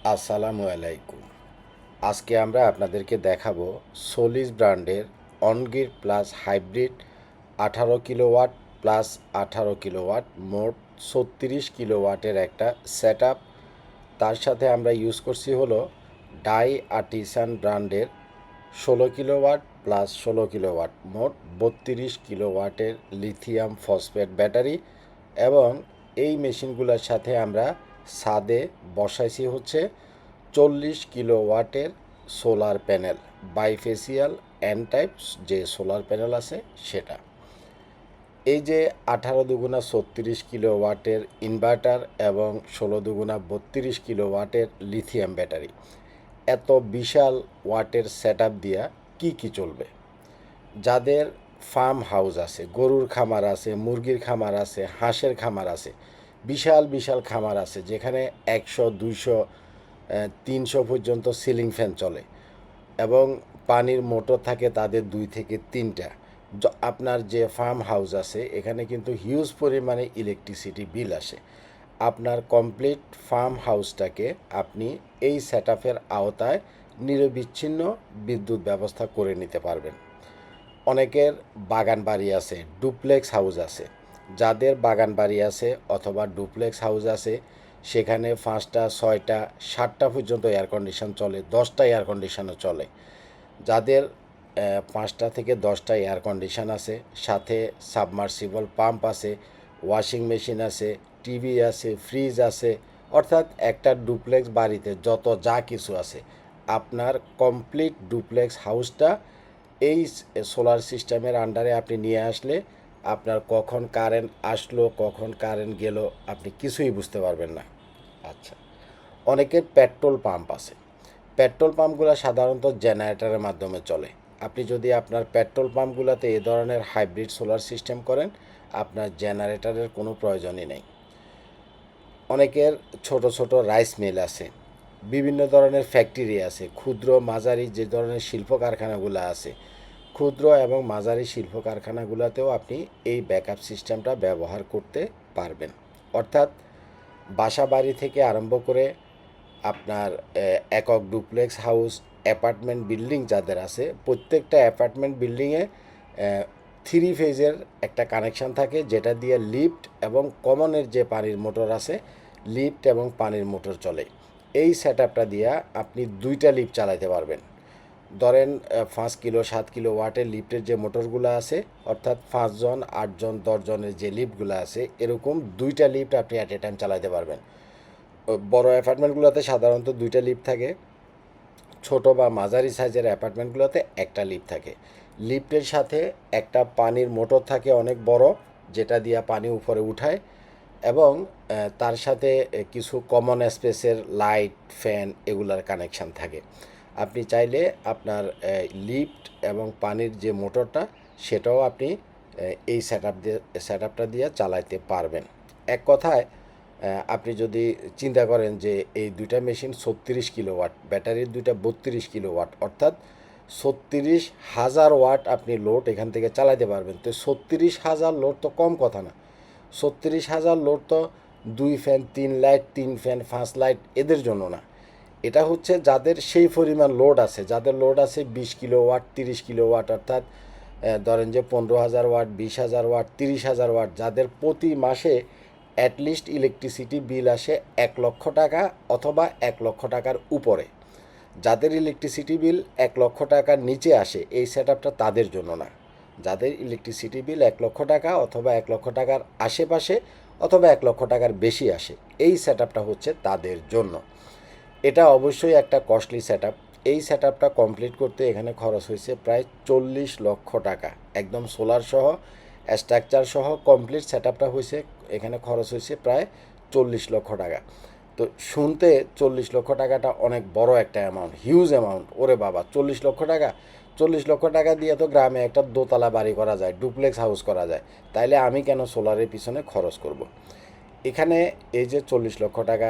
আসসালামু আলাইকুম। আজকে আমরা আপনাদেরকে দেখাবো সোলিস ব্র্যান্ডের on-grid plus hybrid 18 kilowatt plus 18 kilowatt মোট 36 কিলোওয়াটের একটা সেট আপ। তার সাথে আমরা ইউজ করছি হলো ডাই আর্টিসান ব্র্যান্ডের 16 কিলোওয়াট প্লাস 16 কিলোওয়াট মোট 32 কিলোওয়াটের লিথিয়াম ফসফেট ব্যাটারি। এবং এই মেশিনগুলোর সাথে আমরা ছাদে বসাইছি হচ্ছে 40 কিলোওয়াটের solar panel, bifacial N type যে সোলার প্যানেল আছে সেটা। এই যে 18 দুগুণা 36 কিলোওয়াটের ইনভার্টার এবং 16 দুগুণা 32 কিলোওয়াটের লিথিয়াম ব্যাটারি, এত বিশাল ওয়াটের সেট আপ দিয়া কি চলবে? যাদের ফার্ম হাউস আছে, গরুর খামার আছে, মুরগির খামার আছে, হাঁসের খামার আছে, বিশাল বিশাল খামার আছে যেখানে 100 200 300 পর্যন্ত সিলিং ফ্যান চলে এবং পানির মোটর থাকে তাদের 2 থেকে 3টা। আপনার যে ফার্ম হাউস আছে এখানে কিন্তু হিউজ পরিমাণে ইলেকট্রিসিটি বিল আসে। আপনার কমপ্লিট ফার্ম হাউসটাকে আপনি এই সেট আপের আওতায় নিরবিচ্ছিন্ন বিদ্যুৎ ব্যবস্থা করে নিতে পারবেন। অনেকের বাগান বাড়ি আছে, ডুপ্লেক্স হাউস আছে। যাদের বাগান বাড়ি আছে অথবা ডুপ্লেক্স হাউস আছে সেখানে 5টা 6টা 7টা পর্যন্ত এয়ার কন্ডিশন চলে, 10টা এয়ার কন্ডিশনও চলে। যাদের 5টা থেকে 10টা এয়ার কন্ডিশন আছে, সাথে সাবমার্সিবল পাম্প আছে, ওয়াশিং মেশিন আছে, টিভি আছে, ফ্রিজ আছে, অর্থাৎ একটা ডুপ্লেক্স বাড়িতে যত যা কিছু আছে আপনার কমপ্লিট ডুপ্লেক্স হাউসটা এই সোলার সিস্টেমের আন্ডারে আপনি নিয়ে আসলে আপনার কখন কারেন্ট আসলো কখন কারেন্ট গেল আপনি কিছুই বুঝতে পারবেন না। আচ্ছা, অনেকের পেট্রোল পাম্প আছে। পেট্রোল পাম্পগুলো সাধারণত জেনারেটরের মাধ্যমে চলে। আপনি যদি আপনার পেট্রোল পাম্পগুলোতে এ ধরনের হাইব্রিড সোলার সিস্টেম করেন আপনার জেনারেটরের কোনো প্রয়োজনই নেই। অনেকের ছোট ছোট রাইস মিল আছে, বিভিন্ন ধরনের ফ্যাক্টরি আছে, ক্ষুদ্র মাঝারি যে ধরনের শিল্প কারখানাগুলো আছে, ক্ষুদ্র এবং মাঝারি শিল্প কারখানাগুলোতেও আপনি এই ব্যাকআপ সিস্টেমটা ব্যবহার করতে পারবেন। অর্থাৎ বাসা বাড়ি থেকে আরম্ভ করে আপনার একক ডুপ্লেক্স হাউস, অ্যাপার্টমেন্ট বিল্ডিং যাদের আছে প্রত্যেকটা অ্যাপার্টমেন্ট বিল্ডিংয়ে 3 ফেজের একটা কানেকশান থাকে যেটা দিয়ে লিফট এবং কমনের যে পানির মোটর আছে লিফট এবং পানির মোটর চলে। এই সেট আপটা দিয়ে আপনি 2টা লিফট চালাতে পারবেন। ধরেন 5 কিলো 7 কিলো ওয়াটের লিফটের যে মোটরগুলো আছে অর্থাৎ 5 জন 8 জন 10 জনের যে লিফটগুলো আছে এরকম 2টা লিফট আপনি অ্যাট এ টাইম চালাতে পারবেন। বড় অ্যাপার্টমেন্টগুলোতে সাধারণত 2টা লিফট থাকে, ছোট বা মাঝারি সাইজের অ্যাপার্টমেন্টগুলোতে একটা লিফট থাকে। লিফটের সাথে একটা পানির মোটর থাকে অনেক বড় যেটা দিয়ে পানি উপরে উঠায় এবং তার সাথে কিছু কমন স্পেসের লাইট ফ্যান এগুলার কানেকশান থাকে। আপনি চাইলে আপনার লিফট এবং পানির যে মোটরটা সেটাও আপনি এই সেট আপটা দিয়ে চালাইতে পারবেন। এক কথায় আপনি যদি চিন্তা করেন যে এই 2টা মেশিন 36 কিলোওয়াট, ব্যাটারির 2টা 32 কিলোওয়াট, অর্থাৎ 36,000 ওয়াট আপনি লোড এখান থেকে চালাতে পারবেন। তো 36,000 লোড তো কম কথা না। 36,000 লোড তো 2 ফ্যান 3 লাইট 3 ফ্যান 5 লাইট এদের জন্য না। এটা হচ্ছে যাদের সেই পরিমাণ লোড আছে, যাদের লোড আছে 20 কিলোওয়াট 30 কিলোওয়াট, অর্থাৎ ধরেন যে 15,000 ওয়াট 20,000 ওয়াট 30,000 ওয়াট, যাদের প্রতি মাসে অ্যাটলিস্ট ইলেকট্রিসিটি বিল আসে 1 লক্ষ টাকা অথবা 1 লক্ষ টাকার উপরে। যাদের ইলেকট্রিসিটি বিল 1 লক্ষ টাকার নিচে আসে এই সেট আপটা তাদের জন্য না। যাদের ইলেকট্রিসিটি বিল 1 লক্ষ টাকা অথবা 1 লক্ষ টাকার আশেপাশে অথবা 1 লক্ষ টাকার বেশি আসে এই সেট আপটা হচ্ছে তাদের জন্য। এটা অবশ্যই একটা কস্টলি সেট আপ। এই সেট আপটা কমপ্লিট করতে এখানে খরচ হয়েছে প্রায় 40 লক্ষ টাকা। একদম সোলার সহ স্ট্রাকচার সহ কমপ্লিট সেট আপটা হয়েছে, এখানে খরচ হয়েছে প্রায় 40 লক্ষ টাকা। তো শুনতে 40 লক্ষ টাকাটা অনেক বড় একটা অ্যামাউন্ট, হিউজ অ্যামাউন্ট। ওরে বাবা, 40 লক্ষ টাকা! 40 লক্ষ টাকা দিয়ে তো গ্রামে একটা দোতলা বাড়ি করা যায়, ডুপ্লেক্স হাউস করা যায়। তাইলে আমি কেন সোলারের পিছনে খরচ করব? এখানে এই যে 40 লক্ষ টাকা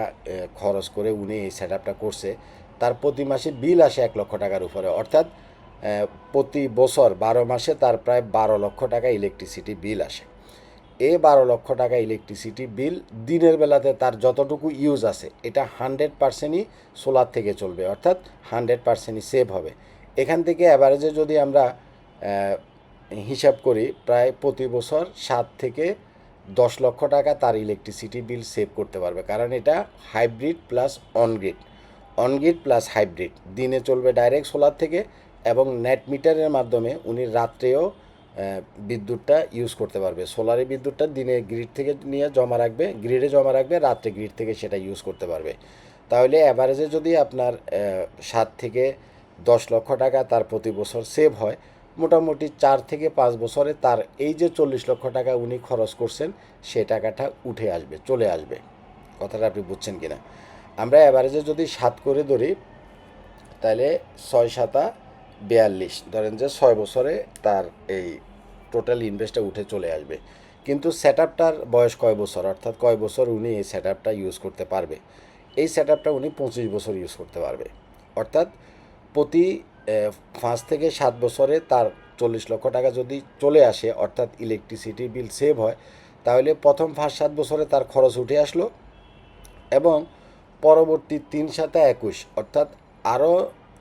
খরচ করে উনি এই সেট আপটা করছে, তার প্রতি মাসে বিল আসে 1 লক্ষ টাকার উপরে, অর্থাৎ প্রতি বছর 12 মাসে তার প্রায় 12 লক্ষ টাকা ইলেকট্রিসিটি বিল আসে। এই 12 লক্ষ টাকা ইলেকট্রিসিটি বিল দিনের বেলাতে তার যতটুকু ইউজ আছে এটা 100%ই সোলার থেকে চলবে, অর্থাৎ 100%ই সেভ হবে। এখান থেকে অ্যাভারেজে যদি আমরা হিসাব করি, প্রায় প্রতি বছর 7 থেকে 10 লক্ষ টাকা তার ইলেকট্রিসিটি বিল সেভ করতে পারবে, কারণ এটা hybrid plus on-grid, on-grid plus hybrid. দিনে চলবে ডাইরেক্ট সোলার থেকে, এবং নেট মিটারের মাধ্যমে উনি রাত্রেও বিদ্যুৎটা ইউজ করতে পারবে। সোলারের বিদ্যুৎটা দিনে গ্রিড থেকে নিয়ে জমা রাখবে, গ্রিডে জমা রাখবে, রাত্রে গ্রিড থেকে সেটা ইউজ করতে পারবে। তাহলে অ্যাভারেজে যদি আপনার 7 থেকে 10 লক্ষ টাকা তার প্রতি বছর সেভ হয়, মোটামুটি 4 থেকে 5 বছরে তার এই যে 40 লক্ষ টাকা উনি খরচ করছেন সে টাকাটা উঠে আসবে, চলে আসবে। কথাটা আপনি বুঝছেন কি না? আমরা অ্যাভারেজে যদি 7 করে ধরি, তাহলে 6 7 42, ধরেন যে 6 বছরে তার এই টোটাল ইনভেস্টটা উঠে চলে আসবে। কিন্তু সেট আপটার বয়স কয় বছর, অর্থাৎ কয় বছর উনি এই সেট আপটা ইউজ করতে পারবে? এই সেট আপটা উনি 25 বছর ইউজ করতে পারবে। অর্থাৎ প্রতি 5 থেকে 7 বছরে তার 40 লক্ষ টাকা যদি চলে আসে, অর্থাৎ ইলেকট্রিসিটি বিল সেভ হয়, তাহলে প্রথম 5 7 বছরে তার খরচ উঠে আসলো, এবং পরবর্তী 3 7 21, অর্থাৎ আরও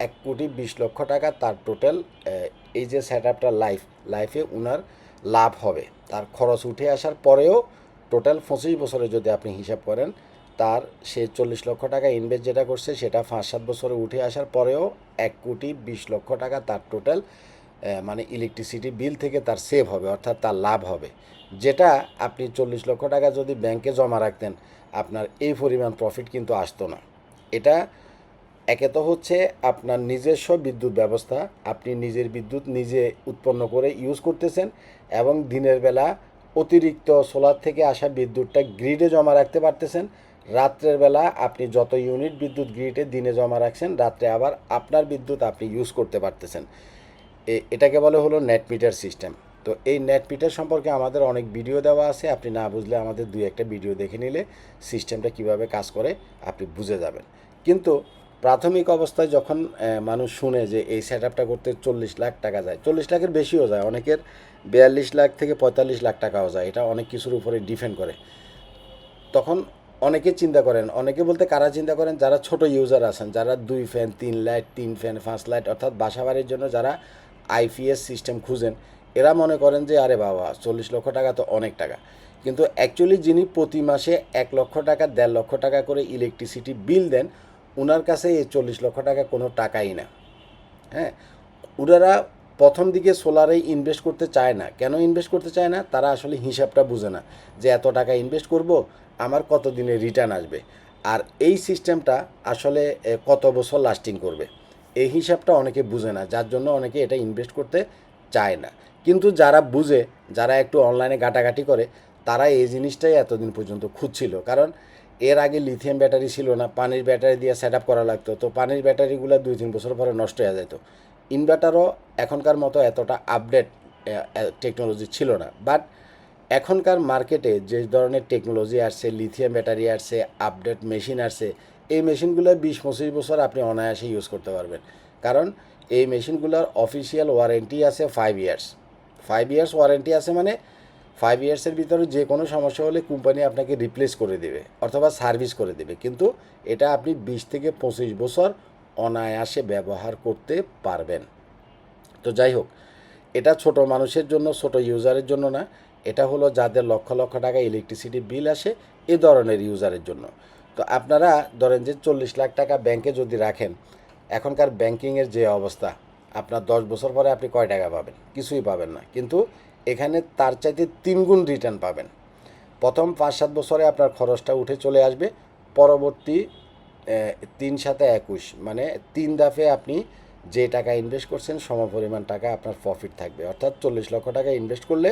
1,20,00,000 টাকা তার টোটাল এই যে সেট আপটা লাইফে উনার লাভ হবে। তার খরচ উঠে আসার পরেও টোটাল 25 বছরে যদি আপনি হিসাব করেন, তার সে 40 লক্ষ টাকা ইনভেস্ট যেটা করছে সেটা 5 7 বছরে উঠে আসার পরেও 1,20,00,000 টাকা তার টোটাল মানে ইলেকট্রিসিটি বিল থেকে তার সেভ হবে, অর্থাৎ তার লাভ হবে। যেটা আপনি 40 লক্ষ টাকা যদি ব্যাংকে জমা রাখতেন, আপনার এই পরিমাণ প্রফিট কিন্তু আসতো না। এটা একে তো হচ্ছে আপনার নিজস্ব বিদ্যুৎ ব্যবস্থা, আপনি নিজের বিদ্যুৎ নিজে উৎপন্ন করে ইউজ করতেছেন, এবং দিনের বেলা অতিরিক্ত সোলার থেকে আসা বিদ্যুৎটা গ্রিডে জমা রাখতে পারতেছেন। রাত্রের বেলা আপনি যত ইউনিট বিদ্যুৎ গ্রিডে দিনে জমা রাখছেন, রাত্রে আবার আপনার বিদ্যুৎ আপনি ইউজ করতে পারতেছেন। এটাকে বলে হলো নেট মিটার সিস্টেম। তো এই নেট মিটার সম্পর্কে আমাদের অনেক ভিডিও দেওয়া আছে, আপনি না বুঝলে আমাদের 2 একটা ভিডিও দেখে নিলে সিস্টেমটা কিভাবে কাজ করে আপনি বুঝে যাবেন। কিন্তু প্রাথমিক অবস্থায় যখন মানুষ শুনে যে এই সেট আপটা করতে 40 লাখ টাকা যায়, 40 লাখের বেশিও যায়, অনেকের 42 লাখ থেকে 45 লাখ টাকাও যায়, এটা অনেক কিছুর উপরে ডিপেন্ড করে। তখন অনেকে চিন্তা করেন, অনেকে বলতে কারা চিন্তা করেন, যারা ছোট ইউজার আছেন, যারা 2 ফ্যান 3 লাইট 3 ফ্যান 5 লাইট, অর্থাৎ বাসাবাড়ির জন্য যারা আইপিএস সিস্টেম খুঁজেন, এরা মনে করেন যে আরে বাবা 40 লক্ষ টাকা তো অনেক টাকা। কিন্তু অ্যাকচুয়ালি যিনি প্রতি মাসে 1 লক্ষ টাকা 1.5 লক্ষ টাকা করে ইলেকট্রিসিটি বিল দেন, ওনার কাছে এই 40 লক্ষ টাকা কোনো টাকাই না। হ্যাঁ, ওনারা প্রথম দিকে সোলারে ইনভেস্ট করতে চায় না। কেন ইনভেস্ট করতে চায় না? তারা আসলে হিসাবটা বুঝে না যে এত টাকা ইনভেস্ট করব, আমার কত দিনে রিটার্ন আসবে, আর এই সিস্টেমটা আসলে কত বছর লাস্টিং করবে, এই হিসাবটা অনেকে বুঝে না, যার জন্য অনেকে এটা ইনভেস্ট করতে চায় না। কিন্তু যারা বুঝে, যারা একটু অনলাইনে ঘাটাঘাটি করে, তারা এই জিনিসটাই এতদিন পর্যন্ত খুঁজছিল। কারণ এর আগে লিথিয়াম ব্যাটারি ছিল না, পানির ব্যাটারি দিয়ে সেট আপ করা লাগতো, তো পানির ব্যাটারিগুলো 2 3 বছর পরে নষ্ট হয়ে যেত। ইনভার্টারও এখনকার মতো এতটা আপডেট টেকনোলজি ছিল না, বাট এখনকার মার্কেটে যে ধরনের টেকনোলজি আসছে, লিথিয়াম ব্যাটারি আসছে, আপডেট মেশিন আসছে, এই মেশিনগুলো 20 25 বছর আপনি অনায়াসে ইউজ করতে পারবেন। কারণ এই মেশিনগুলোর অফিসিয়াল ওয়ারেন্টি আছে 5 ইয়ার্স। 5 ইয়ার্স ওয়ারেন্টি আছে, মানে 5 ইয়ার্সের ভিতরে যে কোনো সমস্যা হলে কোম্পানি আপনাকে রিপ্লেস করে দেবে অথবা সার্ভিস করে দেবে, কিন্তু এটা আপনি 20 থেকে 25 বছর অনায়াসে ব্যবহার করতে পারবেন। তো যাই হোক, এটা ছোট মানুষের জন্য, ছোট ইউজারের জন্য না, এটা হলো যাদের লক্ষ লক্ষ টাকা ইলেকট্রিসিটি বিল আসে, এ ধরনের ইউজারের জন্য। তো আপনারা ধরেন যে 40 লাখ টাকা ব্যাংকে যদি রাখেন, এখনকার ব্যাংকিংয়ের যে অবস্থা, আপনার 10 বছর পরে আপনি কয় টাকা পাবেন? কিছুই পাবেন না। কিন্তু এখানে তার চাইতে 3 গুণ রিটার্ন পাবেন। প্রথম 5 7 বছরে আপনার খরচটা উঠে চলে আসবে, পরবর্তী 3 7 21, মানে 3 ধাপে আপনি যে টাকা ইনভেস্ট করছেন সমপরিমাণ টাকা আপনার প্রফিট থাকবে। অর্থাৎ 40 লক্ষ টাকা ইনভেস্ট করলে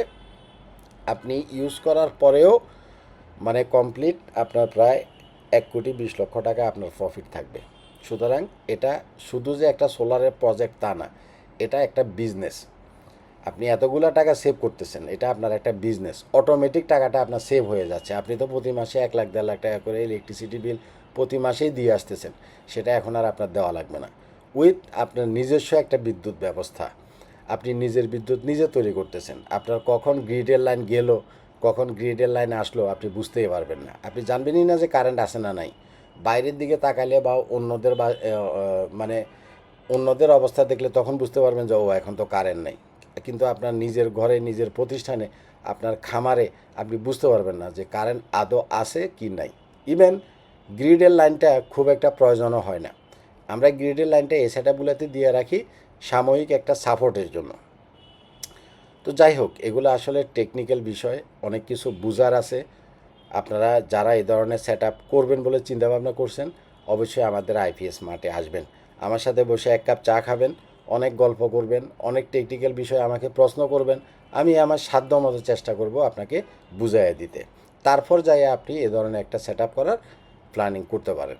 আপনি ইউজ করার পরেও মানে কমপ্লিট আপনার প্রায় 1,20,00,000 টাকা আপনার প্রফিট থাকবে। সুতরাং এটা শুধু যে একটা সোলারের প্রজেক্ট তা না, এটা একটা বিজনেস। আপনি এতগুলো টাকা সেভ করতেছেন, এটা আপনার একটা বিজনেস, অটোমেটিক টাকাটা আপনার সেভ হয়ে যাচ্ছে। আপনি তো প্রতি মাসে 1 লাখ 1.5 লাখ টাকা করে ইলেকট্রিসিটি বিল প্রতি মাসেই দিয়ে আসতেছেন, সেটা এখন আর আপনার দেওয়া লাগবে না। উইথ আপনার নিজস্ব একটা বিদ্যুৎ ব্যবস্থা, আপনি নিজের বিদ্যুৎ নিজে তৈরি করতেছেন। আপনার কখন গ্রিডের লাইন গেল, কখন গ্রিডের লাইন আসলো আপনি বুঝতেই পারবেন না, আপনি জানবেনই না যে কারেন্ট আছে না নাই। বাইরের দিকে তাকাইলে বা অন্যদের মানে অন্যদের অবস্থা দেখলে তখন বুঝতে পারবেন যে ও এখন তো কারেন্ট নেই। কিন্তু আপনার নিজের ঘরে, নিজের প্রতিষ্ঠানে, আপনার খামারে আপনি বুঝতে পারবেন না যে কারেন্ট আদৌ আছে কি নাই। ইভেন গ্রিডের লাইনটা খুব একটা প্রয়োজনও হয় না। আমরা গ্রিডের লাইনটা এই সেটআপগুলোতে দিয়ে রাখি সাময়িক একটা সাপোর্টের জন্য। তো যাই হোক, এগুলো আসলে টেকনিক্যাল বিষয়, অনেক কিছু বুঝার আছে। আপনারা যারা এই ধরনের সেট আপ করবেন বলে চিন্তাভাবনা করছেন, অবশ্যই আমাদের আইপিএস মাঠে আসবেন, আমার সাথে বসে এক কাপ চা খাবেন, অনেক গল্প করবেন, অনেক টেকনিক্যাল বিষয়ে আমাকে প্রশ্ন করবেন। আমি আমার সাধ্য মতো চেষ্টা করব আপনাকে বুঝাইয়া দিতে। তারপর যাই আপনি এ ধরনের একটা সেট আপ করার প্ল্যানিং করতে পারেন।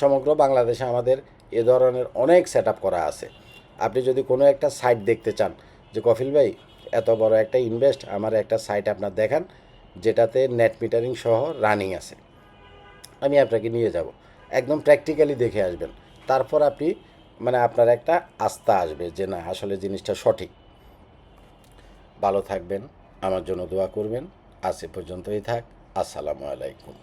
সমগ্র বাংলাদেশে আমাদের এ ধরনের অনেক সেট আপ করা আছে। আপনি যদি কোনো একটা সাইট দেখতে চান যে কফিল ভাই এত বড় একটা ইনভেস্ট, আমার একটা সাইট আপনার দেখান যেটাতে নেট মিটারিং সহ রানিং আছে, আমি আপনাকে নিয়ে যাব, একদম প্র্যাকটিক্যালি দেখে আসবেন। তারপর আপনি মানে আপনার একটা আস্থা আসবে যে না আসলে জিনিসটা সঠিক। ভালো থাকবেন, আমার জন্য দোয়া করবেন। আজ এ পর্যন্তই থাক। আসসালামু আলাইকুম।